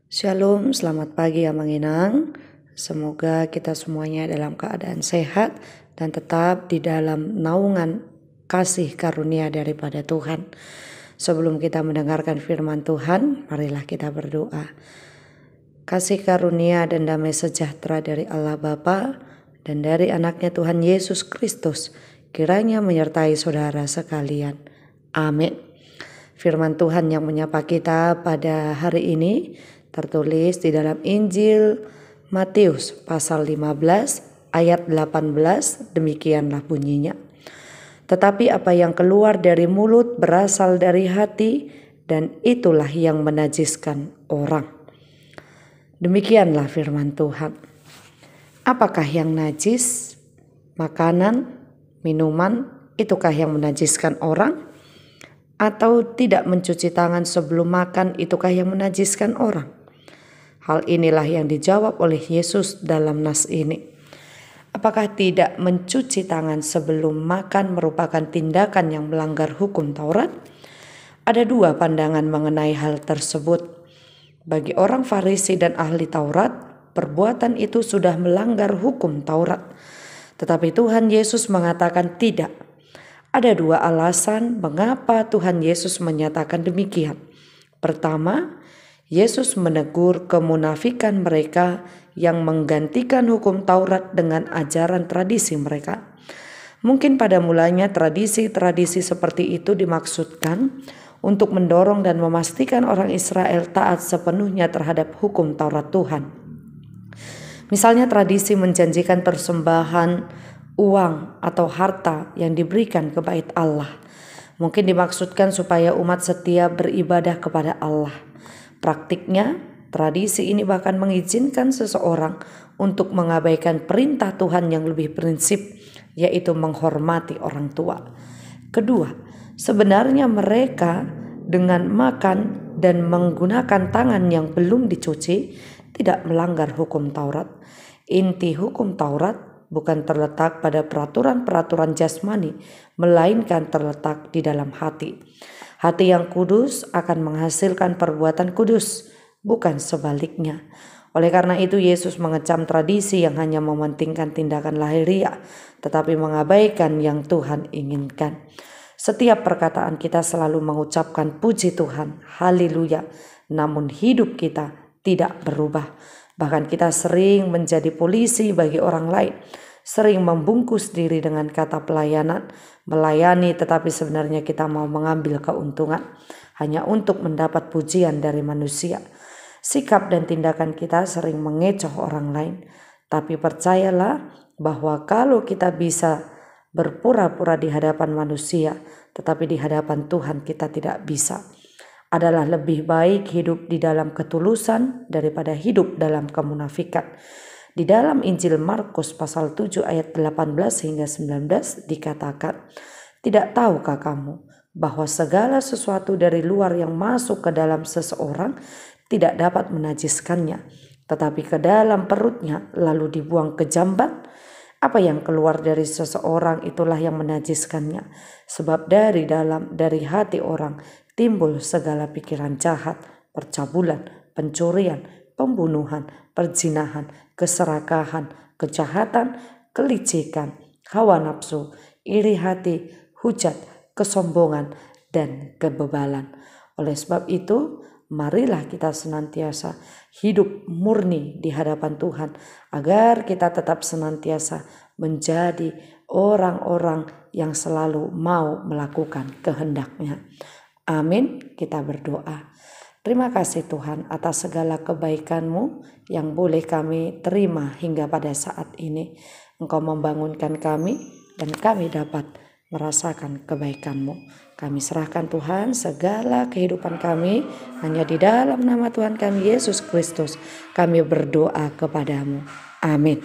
Shalom, selamat pagi ya Manginang. Semoga kita semuanya dalam keadaan sehat dan tetap di dalam naungan kasih karunia daripada Tuhan. Sebelum kita mendengarkan firman Tuhan, marilah kita berdoa. Kasih karunia dan damai sejahtera dari Allah Bapa dan dari anaknya Tuhan Yesus Kristus kiranya menyertai saudara sekalian. Amin. Firman Tuhan yang menyapa kita pada hari ini tertulis di dalam Injil Matius pasal 15 ayat 18, demikianlah bunyinya. Tetapi apa yang keluar dari mulut berasal dari hati, dan itulah yang menajiskan orang. Demikianlah firman Tuhan. Apakah yang najis? Makanan, minuman, itukah yang menajiskan orang? Atau tidak mencuci tangan sebelum makan, itukah yang menajiskan orang? Hal inilah yang dijawab oleh Yesus dalam nas ini. Apakah tidak mencuci tangan sebelum makan merupakan tindakan yang melanggar hukum Taurat? Ada dua pandangan mengenai hal tersebut. Bagi orang Farisi dan ahli Taurat, perbuatan itu sudah melanggar hukum Taurat. Tetapi Tuhan Yesus mengatakan tidak. Ada dua alasan mengapa Tuhan Yesus menyatakan demikian. Pertama, Yesus menegur kemunafikan mereka yang menggantikan hukum Taurat dengan ajaran tradisi mereka. Mungkin pada mulanya tradisi-tradisi seperti itu dimaksudkan untuk mendorong dan memastikan orang Israel taat sepenuhnya terhadap hukum Taurat Tuhan. Misalnya tradisi menjanjikan persembahan uang atau harta yang diberikan ke bait Allah. Mungkin dimaksudkan supaya umat setia beribadah kepada Allah. Praktiknya, tradisi ini bahkan mengizinkan seseorang untuk mengabaikan perintah Tuhan yang lebih prinsip, yaitu menghormati orang tua. Kedua, sebenarnya mereka dengan makan dan menggunakan tangan yang belum dicuci tidak melanggar hukum Taurat. Inti hukum Taurat bukan terletak pada peraturan-peraturan jasmani, melainkan terletak di dalam hati. Hati yang kudus akan menghasilkan perbuatan kudus, bukan sebaliknya. Oleh karena itu Yesus mengecam tradisi yang hanya mementingkan tindakan lahiriah, tetapi mengabaikan yang Tuhan inginkan. Setiap perkataan kita selalu mengucapkan puji Tuhan, haleluya, namun hidup kita tidak berubah. Bahkan kita sering menjadi polisi bagi orang lain, sering membungkus diri dengan kata pelayanan, melayani tetapi sebenarnya kita mau mengambil keuntungan hanya untuk mendapat pujian dari manusia. Sikap dan tindakan kita sering mengecoh orang lain, tapi percayalah bahwa kalau kita bisa berpura-pura di hadapan manusia, tetapi di hadapan Tuhan kita tidak bisa. Adalah lebih baik hidup di dalam ketulusan daripada hidup dalam kemunafikan. Di dalam Injil Markus pasal 7 ayat 18 hingga 19 dikatakan, "Tidak tahukah kamu bahwa segala sesuatu dari luar yang masuk ke dalam seseorang tidak dapat menajiskannya, tetapi ke dalam perutnya lalu dibuang ke jamban? Apa yang keluar dari seseorang itulah yang menajiskannya, sebab dari hati orang timbul segala pikiran jahat, percabulan, pencurian, pembunuhan, perzinahan, keserakahan, kejahatan, kelicikan, hawa nafsu, iri hati, hujat, kesombongan, dan kebebalan." Oleh sebab itu, marilah kita senantiasa hidup murni di hadapan Tuhan, agar kita tetap senantiasa menjadi orang-orang yang selalu mau melakukan kehendak-Nya. Amin. Kita berdoa. Terima kasih Tuhan atas segala kebaikan-Mu yang boleh kami terima hingga pada saat ini. Engkau membangunkan kami dan kami dapat merasakan kebaikan-Mu. Kami serahkan Tuhan segala kehidupan kami hanya di dalam nama Tuhan kami Yesus Kristus. Kami berdoa kepadamu. Amin.